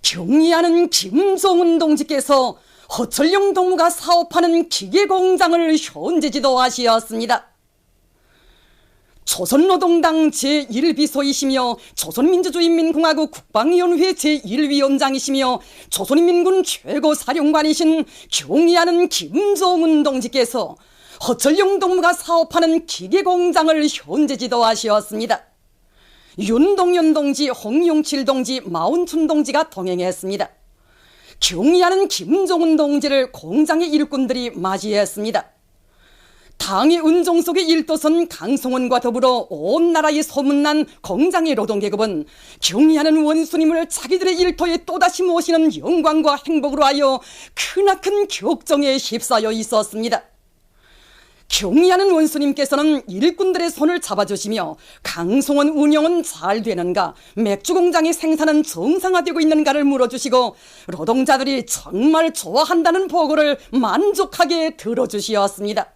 경의하는 김종은 동지께서 허철용 동무가 사업하는 기계공장을 현재 지도하시었습니다. 조선노동당 제1비서이시며 조선민주주의인민공화국 국방위원회 제1위원장이시며 조선인민군 최고사령관이신 경의하는 김종은 동지께서 허철용 동무가 사업하는 기계공장을 현재 지도하시었습니다. 윤동연 동지, 홍용칠 동지, 마운춘 동지가 동행했습니다. 경의하는 김종은 동지를 공장의 일꾼들이 맞이했습니다. 당의 은종 속의 일도선 강성원과 더불어 온 나라에 소문난 공장의 노동계급은 경의하는 원수님을 자기들의 일터에 또다시 모시는 영광과 행복으로 하여 크나큰 격정에 휩싸여 있었습니다. 경의하는 원수님께서는 일꾼들의 손을 잡아주시며 강송원 운영은 잘 되는가, 맥주공장의 생산은 정상화되고 있는가를 물어주시고 노동자들이 정말 좋아한다는 보고를 만족하게 들어주시었습니다.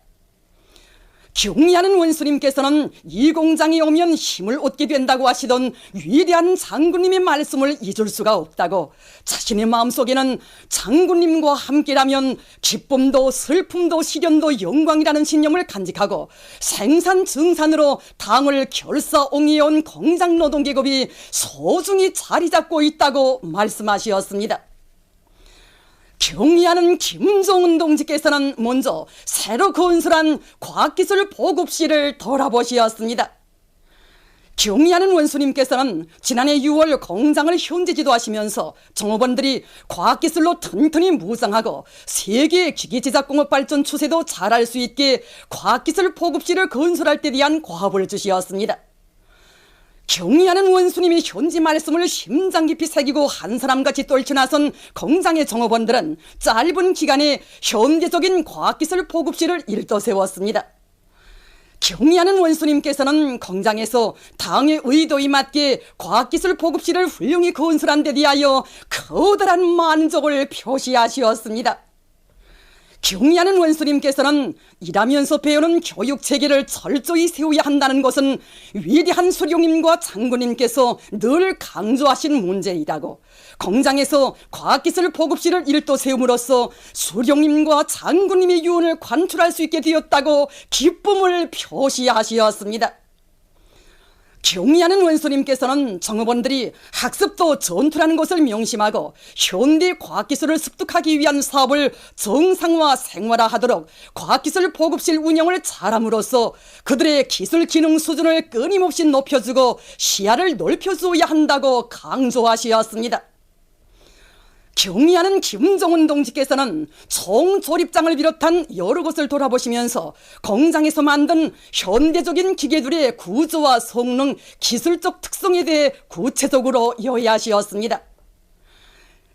경의하는 원수님께서는 이 공장이 오면 힘을 얻게 된다고 하시던 위대한 장군님의 말씀을 잊을 수가 없다고, 자신의 마음속에는 장군님과 함께라면 기쁨도 슬픔도 시련도 영광이라는 신념을 간직하고 생산 증산으로 당을 결사옹이해온 공장 노동계급이 소중히 자리 잡고 있다고 말씀하시었습니다. 경의하는 김종은 동지께서는 먼저 새로 건설한 과학기술 보급실을 돌아보시었습니다. 경의하는 원수님께서는 지난해 6월 공장을 현재 지도하시면서 종업원들이 과학기술로 튼튼히 무장하고 세계 기계제작공업 발전 추세도 잘할 수 있게 과학기술 보급실을 건설할 때 대한 과업을 주시었습니다. 경의하는 원수님이 현지 말씀을 심장 깊이 새기고 한 사람같이 떨쳐나선 공장의 종업원들은 짧은 기간에 현대적인 과학기술 보급실을 일떠세웠습니다. 경의하는 원수님께서는 공장에서 당의 의도에 맞게 과학기술 보급실을 훌륭히 건설한 데 대하여 커다란 만족을 표시하시었습니다. 경의하는 원수님께서는 일하면서 배우는 교육체계를 철저히 세워야 한다는 것은 위대한 수령님과 장군님께서 늘 강조하신 문제이라고, 공장에서 과학기술 보급실을 일도 세움으로써 수령님과 장군님의 유언을 관출할 수 있게 되었다고 기쁨을 표시하시었습니다. 경의하는 원수님께서는 종업원들이 학습도 전투라는 것을 명심하고 현대 과학기술을 습득하기 위한 사업을 정상화 생활화하도록 과학기술 보급실 운영을 잘함으로써 그들의 기술 기능 수준을 끊임없이 높여주고 시야를 넓혀주어야 한다고 강조하시었습니다. 경의하는 김종은 동지께서는 총조립장을 비롯한 여러 곳을 돌아보시면서 공장에서 만든 현대적인 기계들의 구조와 성능, 기술적 특성에 대해 구체적으로 요약하시었습니다.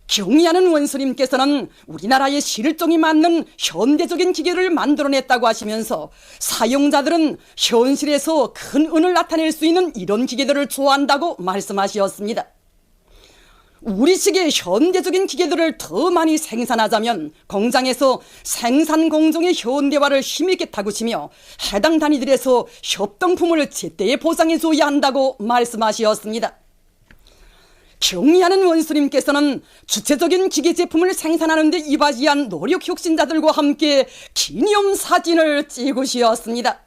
경의하는 원수님께서는 우리나라의 실정이 맞는 현대적인 기계를 만들어냈다고 하시면서 사용자들은 현실에서 큰 은을 나타낼 수 있는 이런 기계들을 좋아한다고 말씀하셨습니다. 우리식의 현대적인 기계들을 더 많이 생산하자면 공장에서 생산 공정의 현대화를 힘있게 다구시며 해당 단위들에서 협동품을 제때에 보상해 줘야 한다고 말씀하셨습니다. 경의하는 원수님께서는 주체적인 기계 제품을 생산하는 데 이바지한 노력 혁신자들과 함께 기념사진을 찍으셨습니다.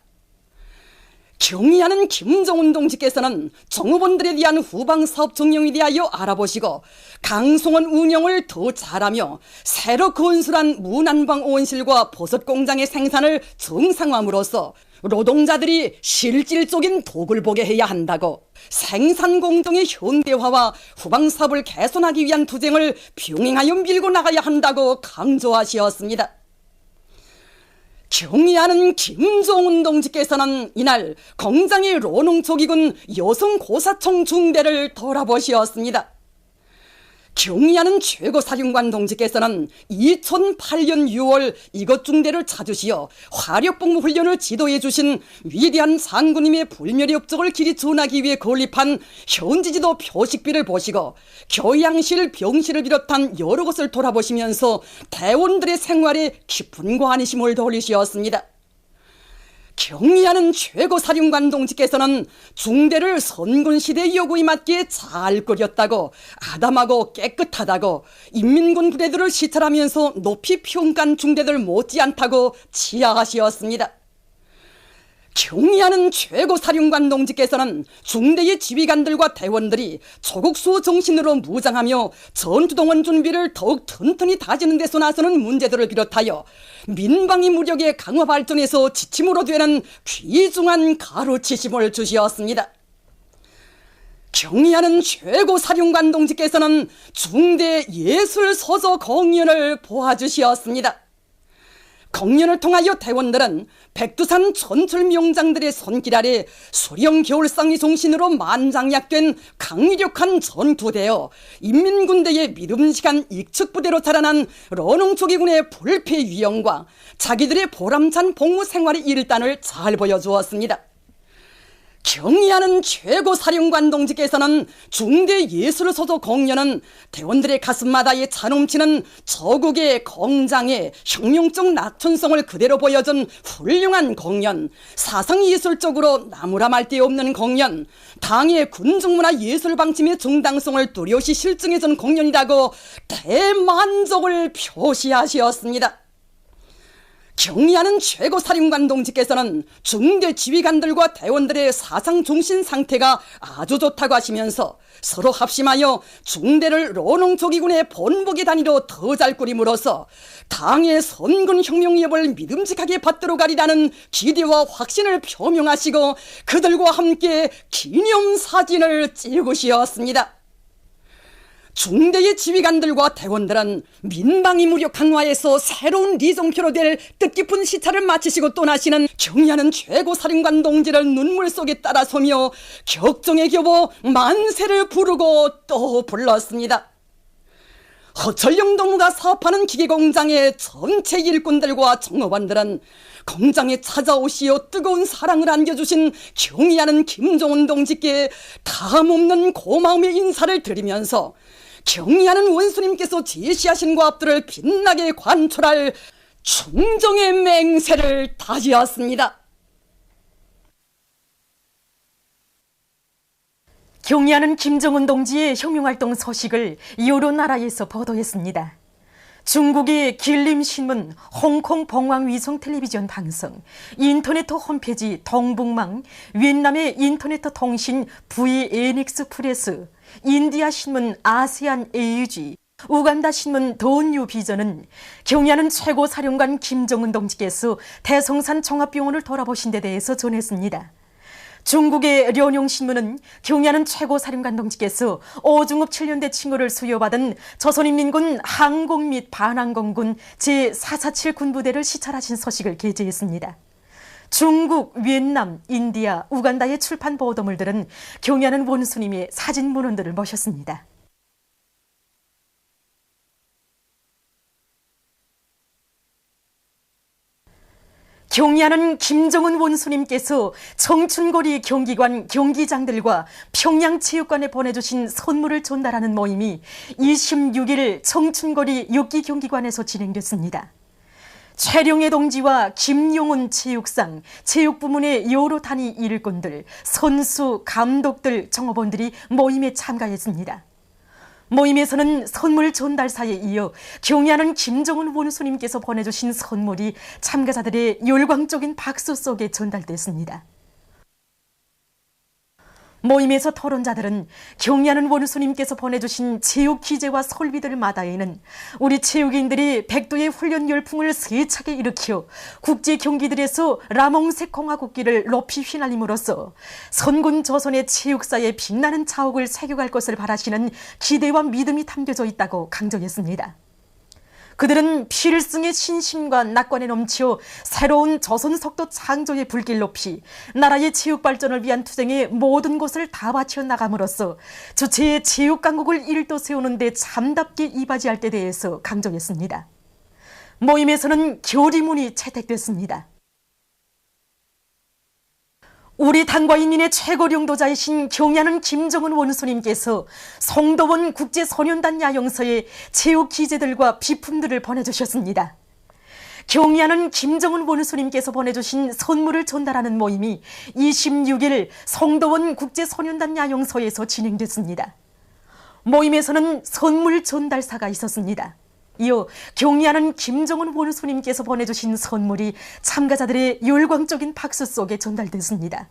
경의하는 김종은 동지께서는 종업원들에 대한 후방사업 정령에 대하여 알아보시고 강송원 운영을 더 잘하며 새로 건설한 문안방 온실과 버섯공장의 생산을 정상화함으로써 노동자들이 실질적인 덕을 보게 해야 한다고, 생산 공정의 현대화와 후방사업을 개선하기 위한 투쟁을 병행하여 밀고 나가야 한다고 강조하시었습니다. 경의하는 김종은 동지께서는 이날 공장의 로농조기군 여성고사총 중대를 돌아보시었습니다. 경의하는 최고사령관 동지께서는 2008년 6월 이것 중대를 찾으시어 화력복무 훈련을 지도해 주신 위대한 장군님의 불멸의 업적을 길이 전하기 위해 건립한 현지지도 표식비를 보시고 교양실, 병실을 비롯한 여러 곳을 돌아보시면서 대원들의 생활에 깊은 관심을 돌리셨습니다. 경의하는 최고사령관 동지께서는 중대를 선군시대의 요구에 맞게 잘 끓였다고, 아담하고 깨끗하다고, 인민군 부대들을 시찰하면서 높이 평가한 중대들 못지않다고 치하하시었습니다. 경의하는 최고사령관 동지께서는 중대의 지휘관들과 대원들이 조국수 정신으로 무장하며 전투동원 준비를 더욱 튼튼히 다지는 데서 나서는 문제들을 비롯하여 민방위 무력의 강화 발전에서 지침으로 되는 귀중한 가르치심을 주시었습니다. 경의하는 최고사령관 동지께서는 중대 예술서적 공연을 보아주시었습니다. 공연을 통하여 대원들은 백두산 전출 명장들의 손길 아래 수령 겨울상의 정신으로 만장약된 강력한 전투대여 인민군대의 믿음직한 익축부대로 자라난 런홍초기군의 불패 위용과 자기들의 보람찬 복무 생활의 일단을 잘 보여주었습니다. 경의하는 최고사령관 동지께서는 중대 예술서적 공연은 대원들의 가슴마다에 차넘치는 저국의 공장의 혁명적 낙천성을 그대로 보여준 훌륭한 공연, 사상예술적으로 나무라 말 데 없는 공연, 당의 군중문화 예술방침의 정당성을 뚜렷이 실증해준 공연이라고 대만족을 표시하시었습니다. 경의하는 최고사령관 동지께서는 중대 지휘관들과 대원들의 사상 중심 상태가 아주 좋다고 하시면서 서로 합심하여 중대를 런홍초기군의 본보기 단위로 더 잘 꾸림으로써 당의 선군 혁명 위협을 믿음직하게 받들어 가리라는 기대와 확신을 표명하시고 그들과 함께 기념사진을 찍으시었습니다. 중대의 지휘관들과 대원들은 민방위 무력 강화에서 새로운 리정표로 될 뜻깊은 시차를 마치시고 떠나시는 경의하는 최고사령관 동지를 눈물 속에 따라서며 격정에 겨워 만세를 부르고 또 불렀습니다. 허철영 동무가 사업하는 기계공장의 전체 일꾼들과 종업원들은 공장에 찾아오시어 뜨거운 사랑을 안겨주신 경의하는 김정은 동지께 다함없는 고마움의 인사를 드리면서 경의하는 원수님께서 제시하신 과업들을 빛나게 관철할 충정의 맹세를 다지었습니다. 경의하는 김정은 동지의 혁명활동 소식을 여러 나라에서 보도했습니다. 중국의 길림신문, 홍콩 봉황위성 텔레비전 방송, 인터넷 홈페이지 동북망, 위et남의 인터넷 통신 VNX 프레스, 인디아 신문 아세안 AUG, 우간다 신문 더뉴 비전은 경의하는 최고사령관 김정은 동지께서 대성산 종합병원을 돌아보신 데 대해서 전했습니다. 중국의 련용신문은 경의하는 최고사령관 동지께서 오중업 7년대 칭호를 수여받은 조선인민군 항공 및 반항공군 제447 군부대를 시찰하신 소식을 게재했습니다. 중국, 위et남, 인디아, 우간다의 출판 보도물들은 경의하는 원수님의 사진 문헌들을 모셨습니다. 경의하는 김정은 원수님께서 청춘거리 경기관 경기장들과 평양체육관에 보내주신 선물을 전달하는 모임이 26일 청춘거리 육기경기관에서 진행됐습니다. 최룡해 동지와 김용훈 체육상, 체육부문의 여러 단위 일꾼들, 선수, 감독들, 종업원들이 모임에 참가했습니다. 모임에서는 선물 전달사에 이어 경의하는 김정은 원수님께서 보내주신 선물이 참가자들의 열광적인 박수 속에 전달됐습니다. 모임에서 토론자들은 경의하는 원수님께서 보내주신 체육 기재와 설비들마다에는 우리 체육인들이 백두의 훈련 열풍을 세차게 일으켜 국제 경기들에서 라몽색 공화국기를 높이 휘날림으로써 선군 조선의 체육사에 빛나는 자옥을 새겨갈 것을 바라시는 기대와 믿음이 담겨져 있다고 강조했습니다. 그들은 필승의 신심과 낙관에 넘치어 새로운 조선 속도 창조의 불길 높이 나라의 체육 발전을 위한 투쟁에 모든 것을 다 바쳐 나감으로써 주체의 체육 강국을 일도 세우는 데 참답게 이바지할 때 대해서 강조했습니다. 모임에서는 결의문이 채택됐습니다. 우리 당과 인민의 최고領導자이신 경의하는 김정은 원수님께서 송도원 국제소년단 야영서에 체육 기재들과 비품들을 보내주셨습니다. 경의하는 김정은 원수님께서 보내주신 선물을 전달하는 모임이 26일 성도원 국제소년단 야영소에서 진행됐습니다. 모임에서는 선물 전달사가 있었습니다. 이어 경의하는 김정은 원수님께서 보내주신 선물이 참가자들의 열광적인 박수 속에 전달됐습니다.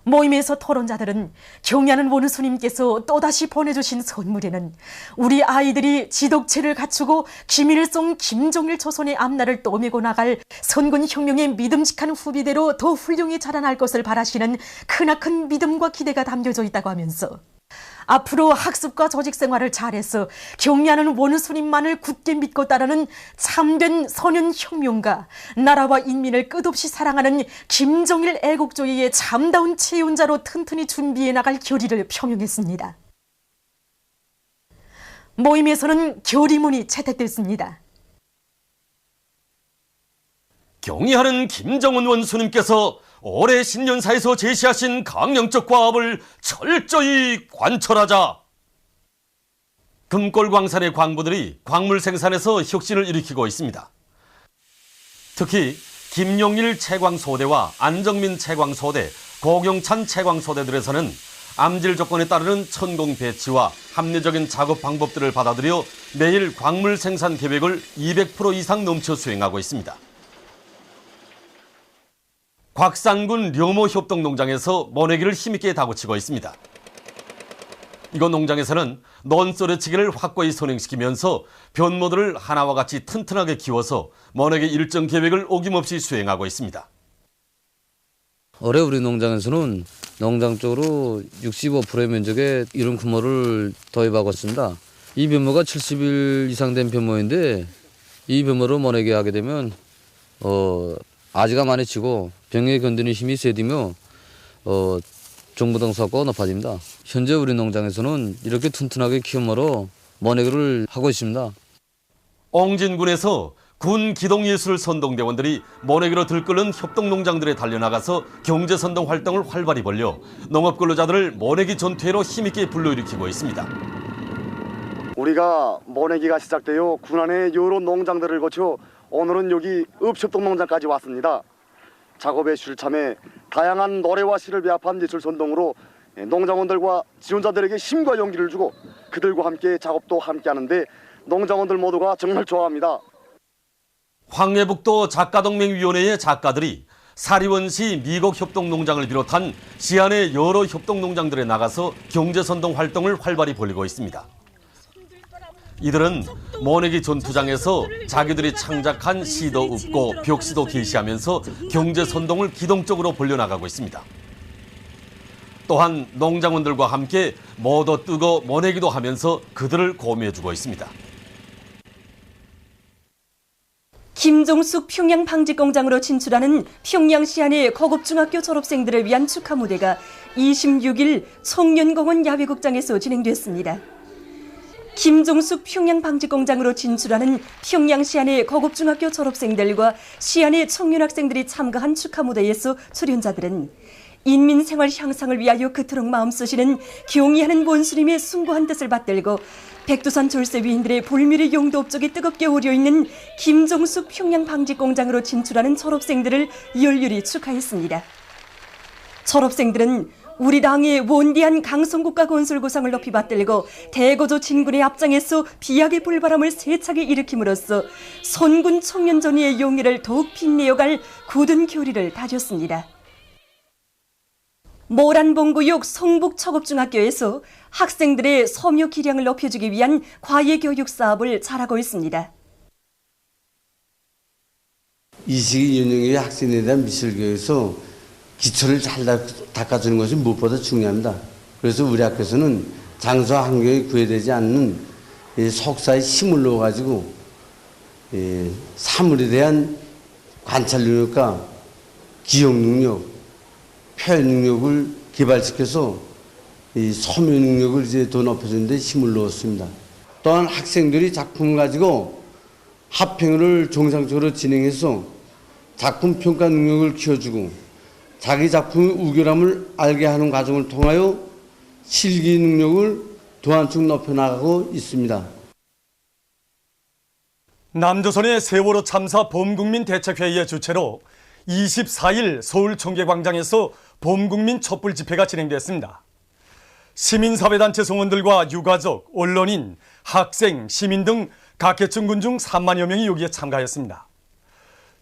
모임에서 토론자들은 경의하는 원수님께서 또다시 보내주신 선물에는 우리 아이들이 지덕체를 갖추고 김일성, 김정일 조선의 앞날을 떠밀고 나갈 선군혁명의 믿음직한 후비대로 더 훌륭히 자라날 것을 바라시는 크나큰 믿음과 기대가 담겨져 있다고 하면서 앞으로 학습과 조직 생활을 잘해서 경의하는 원수님만을 굳게 믿고 따르는 참된 선현혁명가, 나라와 인민을 끝없이 사랑하는 김정일 애국주의의 참다운 체온자로 튼튼히 준비해 나갈 결의를 표명했습니다. 모임에서는 결의문이 채택됐습니다. 경의하는 김정은 원수님께서 올해 신년사에서 제시하신 강령적 과업을 철저히 관철하자. 금골광산의 광부들이 광물 생산에서 혁신을 일으키고 있습니다. 특히 김용일 채광소대와 안정민 채광소대, 고경찬 채광소대들에서는 암질 조건에 따르는 천공 배치와 합리적인 작업 방법들을 받아들여 매일 광물 생산 계획을 200% 이상 넘쳐 수행하고 있습니다. 곽산군 려모 협동농장에서 모내기를 힘있게 다구치고 있습니다. 이곳 농장에서는 논소래치기를 확고히 선행시키면서 변모들을 하나와 같이 튼튼하게 키워서 모내기 일정 계획을 어김없이 수행하고 있습니다. 올해 우리 농장에서는 농장 쪽으로 65%의 면적에 이런 규모를 도입하고 있습니다. 이 변모가 70일 이상 된 변모인데 이 변모로 모내기 하게 되면 아지가 많이 치고 병에 견디는 힘이 세디며 정부등수가 높아집니다. 현재 우리 농장에서는 이렇게 튼튼하게 키움으로 모내기를 하고 있습니다. 옹진군에서 군 기동예술 선동대원들이 모내기로 들끓는 협동농장들에 달려나가서 경제선동 활동을 활발히 벌려 농업근로자들을 모내기 전투회로 힘있게 불러일으키고 있습니다. 우리가 모내기가 시작되어 군안의 여러 농장들을 거쳐 오늘은 여기 읍협동농장까지 왔습니다. 작업에 실참해 다양한 노래와 시를 배합한 예술선동으로 농장원들과 지원자들에게 힘과 용기를 주고 그들과 함께 작업도 함께 하는데 농장원들 모두가 정말 좋아합니다. 황해북도 작가동맹위원회의 작가들이 사리원시 미곡협동농장을 비롯한 시안의 여러 협동농장들에 나가서 경제선동 활동을 활발히 벌이고 있습니다. 이들은 모내기 전투장에서 자기들이 창작한 시도 읊고 벽시도 게시하면서 경제선동을 기동적으로 벌려나가고 있습니다. 또한 농장원들과 함께 모도 뜨고 모내기도 하면서 그들을 고미해주고 있습니다. 김종숙 평양방직공장으로 진출하는 평양 시안의 고급중학교 졸업생들을 위한 축하 무대가 26일 청년공원 야외극장에서 진행됐습니다. 김종숙 평양방직공장으로 진출하는 평양 시안의 고급중학교 졸업생들과 시안의 청년학생들이 참가한 축하 무대에서 출연자들은 인민생활 향상을 위하여 그토록 마음쓰시는 경의하는 원수님의 숭고한 뜻을 받들고 백두산 졸세 위인들의 불미의 용도 업적에 뜨겁게 오려있는 김종숙 평양방직공장으로 진출하는 졸업생들을 열렬히 축하했습니다. 졸업생들은 우리 당의 원대한 강성국가 건설구상을 높이 받들고 대거조 진군의 앞장에서 비약의 불바람을 세차게 일으킴으로써 선군 청년전의의 용의를 더욱 빛내어갈 굳은 교리를 다졌습니다. 모란봉구역 성북초급중학교에서 학생들의 섬유 기량을 높여주기 위한 과외교육 사업을 잘하고 있습니다. 이 시기 연령의 학생에 대한 미술교육에서 기초를 잘 닦아주는 것이 무엇보다 중요합니다. 그래서 우리 학교에서는 장소와 환경이 구애되지 않는 석사의 힘을 넣어가지고 사물에 대한 관찰 능력과 기억 능력, 표현 능력을 개발시켜서 이 소묘 능력을 이제 더 높여주는 데 힘을 넣었습니다. 또한 학생들이 작품을 가지고 합평을 정상적으로 진행해서 작품 평가 능력을 키워주고 자기 작품의 우결함을 알게 하는 과정을 통하여 실기 능력을 더 한층 높여나가고 있습니다. 남조선의 세월호 참사 범국민대책회의의 주최로 24일 서울 청계광장에서 범국민 촛불 집회가 진행됐습니다. 시민사회단체 성원들과 유가족, 언론인, 학생, 시민 등 각계층군 중 3만여 명이 여기에 참가했습니다.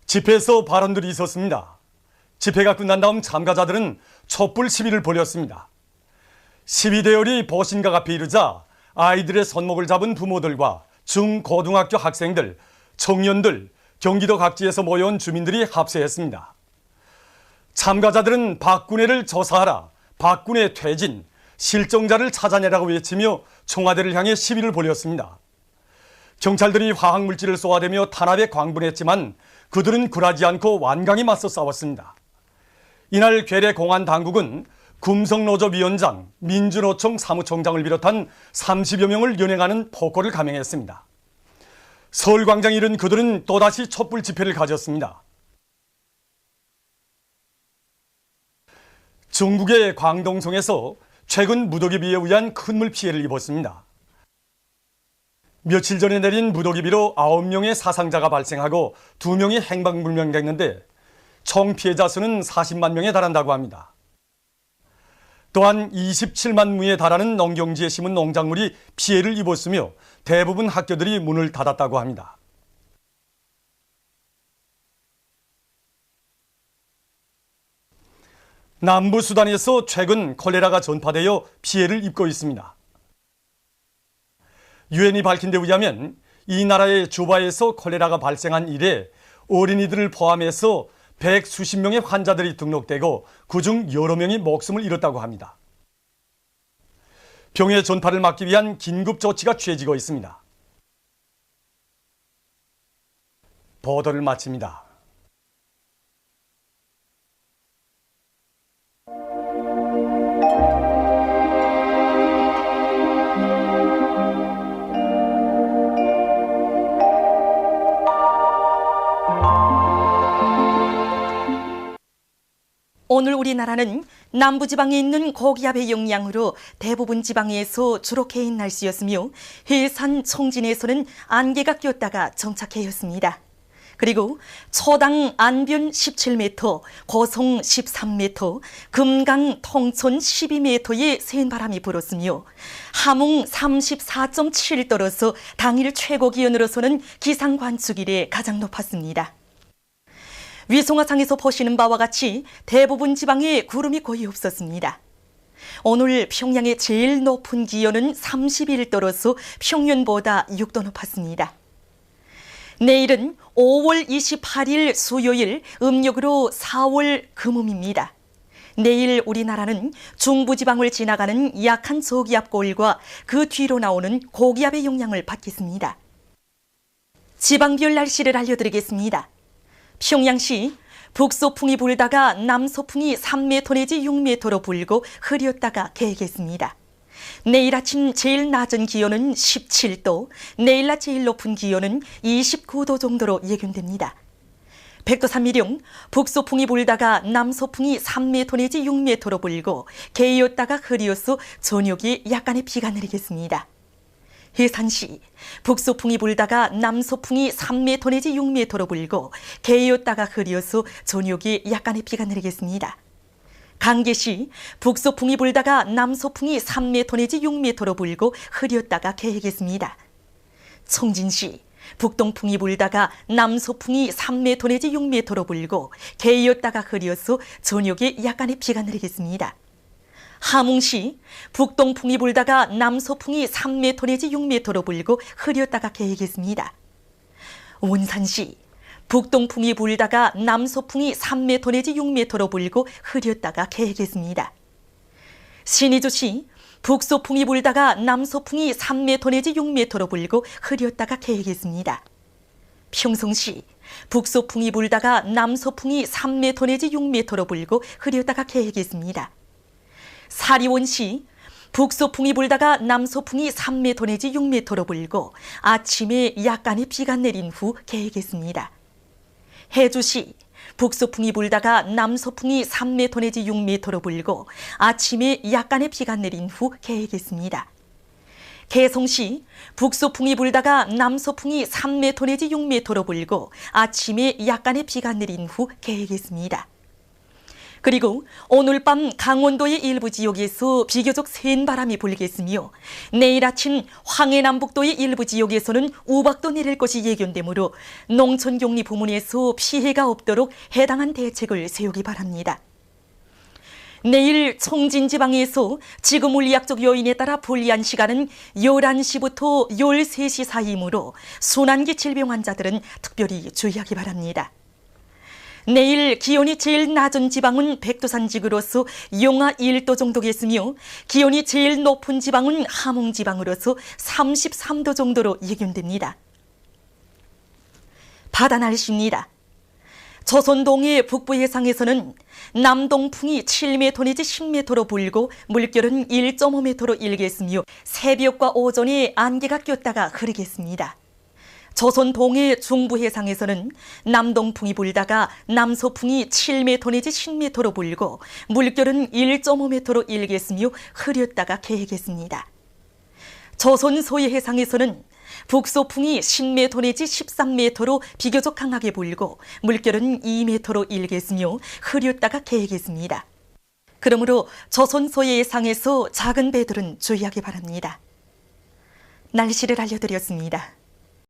집회에서 발언들이 있었습니다. 집회가 끝난 다음 참가자들은 촛불 시위를 벌였습니다. 시위 대열이 보신각 앞에 이르자 아이들의 손목을 잡은 부모들과 중, 고등학교 학생들, 청년들, 경기도 각지에서 모여온 주민들이 합세했습니다. 참가자들은 박근혜를 조사하라, 박근혜 퇴진, 실종자를 찾아내라고 외치며 청와대를 향해 시위를 벌였습니다. 경찰들이 화학물질을 쏘아대며 탄압에 광분했지만 그들은 굴하지 않고 완강히 맞서 싸웠습니다. 이날 괴뢰 공안 당국은 금성노조 위원장, 민주노총 사무총장을 비롯한 30여 명을 연행하는 폭거를 감행했습니다. 서울광장에 이른 그들은 또다시 촛불 집회를 가졌습니다. 중국의 광동성에서 최근 무더기 비에 의한 큰 물 피해를 입었습니다. 며칠 전에 내린 무더기 비로 9명의 사상자가 발생하고 2명이 행방불명됐는데 총 피해자 수는 40만 명에 달한다고 합니다. 또한 27만 무에 달하는 농경지에 심은 농작물이 피해를 입었으며 대부분 학교들이 문을 닫았다고 합니다. 남부 수단에서 최근 콜레라가 전파되어 피해를 입고 있습니다. 유엔이 밝힌 데 의하면 이 나라의 주바에서 콜레라가 발생한 이래 어린이들을 포함해서 100수십 명의 환자들이 등록되고 그중 여러 명이 목숨을 잃었다고 합니다. 병의 전파를 막기 위한 긴급 조치가 취해지고 있습니다. 보도를 마칩니다. 오늘 우리나라는 남부지방에 있는 고기압의 영향으로 대부분 지방에서 주로 개인 날씨였으며 해산 청진에서는 안개가 꼈다가 정착해였습니다. 그리고 초당 안변 17m, 고성 13m, 금강 통촌 12m의 센 바람이 불었으며 함흥 34.7 떨어서 당일 최고 기온으로서는 기상관측 이래 가장 높았습니다. 위성화상에서 보시는 바와 같이 대부분 지방에 구름이 거의 없었습니다. 오늘 평양의 제일 높은 기온은 31도로서 평년보다 6도 높았습니다. 내일은 5월 28일 수요일, 음력으로 4월 금음입니다. 내일 우리나라는 중부지방을 지나가는 약한 저기압골과 그 뒤로 나오는 고기압의 영향을 받겠습니다. 지방별 날씨를 알려드리겠습니다. 평양시 북소풍이 불다가 남소풍이 3m 내지 6m로 불고 흐렸다가 개겠습니다. 내일 아침 제일 낮은 기온은 17도, 내일 낮 제일 높은 기온은 29도 정도로 예견됩니다. 백두산미령 북소풍이 불다가 남소풍이 3m 내지 6m로 불고 개였다가 흐리어서 저녁에 약간의 비가 내리겠습니다. 해산시 북소풍이 불다가 남소풍이 3m 내지 6m로 불고 개였다가 흐려서 저녁에 약간의 비가 내리겠습니다. 강계시 북소풍이 불다가 남소풍이 3m 내지 6m로 불고 흐렸다가 개겠습니다. 청진시 북동풍이 불다가 남소풍이 3m 내지 6m로 불고 개였다가 흐려서 저녁에 약간의 비가 내리겠습니다. 함흥시 북동풍이 불다가 남소풍이 3m 내지 6m로 불고 흐렸다가 개겠습니다. 원산시 북동풍이 불다가 남소풍이 3m 내지 6m로 불고 흐렸다가 개겠습니다. 신의주시 북소풍이 불다가 남소풍이 3m 내지 6m로 불고 흐렸다가 개겠습니다. 평성시 북소풍이 불다가 남소풍이 3m 내지 6m로 불고 흐렸다가 개겠습니다. 사리원시 북소풍이 불다가 남소풍이 3m 내지 6m로 불고 아침에 약간의 비가 내린 후 개겠습니다. 해주시 북소풍이 불다가 남소풍이 3m 내지 6m로 불고 아침에 약간의 비가 내린 후 개겠습니다. 개성시 북소풍이 불다가 남소풍이 3m 내지 6m로 불고 아침에 약간의 비가 내린 후 개겠습니다. 그리고 오늘 밤 강원도의 일부 지역에서 비교적 센 바람이 불겠으며 내일 아침 황해남북도의 일부 지역에서는 우박도 내릴 것이 예견되므로 농촌격리 부문에서 피해가 없도록 해당한 대책을 세우기 바랍니다. 내일 청진지방에서 지구 물리학적 요인에 따라 불리한 시간은 11시부터 13시 사이이므로 순환기 질병 환자들은 특별히 주의하기 바랍니다. 내일 기온이 제일 낮은 지방은 백두산지구로서 영하 1도 정도겠으며 기온이 제일 높은 지방은 함흥지방으로서 33도 정도로 예견됩니다. 바다 날씨입니다. 조선동해 북부 해상에서는 남동풍이 7m 내지 10m로 불고 물결은 1.5m로 일겠으며 새벽과 오전에 안개가 꼈다가 흐르겠습니다. 조선 동해 중부 해상에서는 남동풍이 불다가 남서풍이 7m 내지 10m로 불고 물결은 1.5m로 일겠으며 흐렸다가 개겠습니다. 조선 소해 해상에서는 북소풍이 10m 내지 13m로 비교적 강하게 불고 물결은 2m로 일겠으며 흐렸다가 개겠습니다. 그러므로 조선 소해 해상에서 작은 배들은 주의하기 바랍니다. 날씨를 알려드렸습니다.